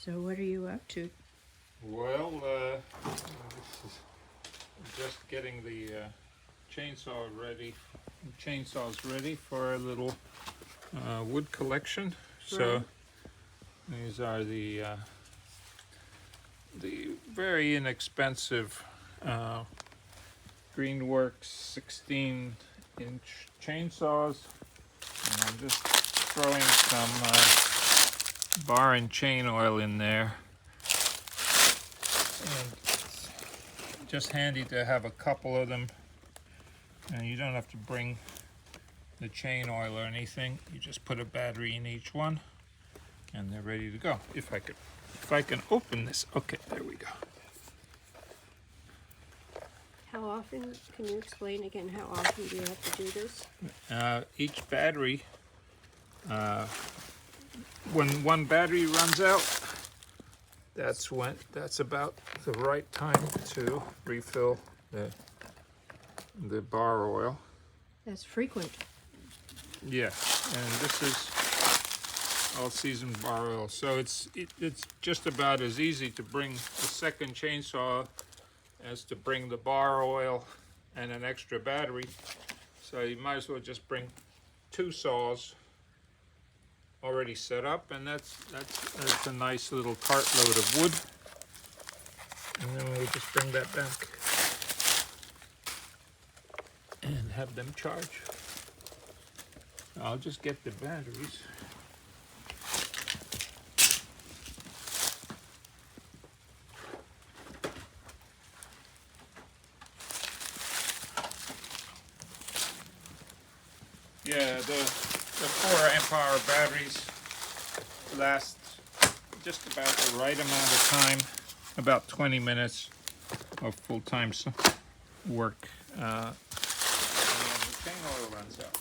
So what are you up to? Well, this is just getting the chainsaws ready for a little wood collection. So Right. these are the very inexpensive Greenworks 16-inch chainsaws, and I'm just throwing some bar and chain oil in there. And it's just handy to have a couple of them, and you don't have to bring the chain oil or anything. You just put a battery in each one and they're ready to go. If I can open this. Okay, there we go. How often, can you explain again, how often do you have to do this? Each battery, when one battery runs out, that's about the right time to refill the bar oil. That's frequent. Yeah, and this is all season bar oil, so it's just about as easy to bring the second chainsaw as to bring the bar oil and an extra battery. So you might as well just bring two saws already set up, and that's a nice little cartload of wood. And then we'll just bring that back and have them charge. I'll just get the batteries. Yeah, the 4 amp hour batteries last just about the right amount of time, about 20 minutes of full-time work, and then the chain oil runs out.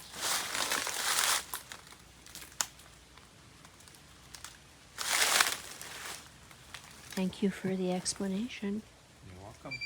Thank you for the explanation. You're welcome.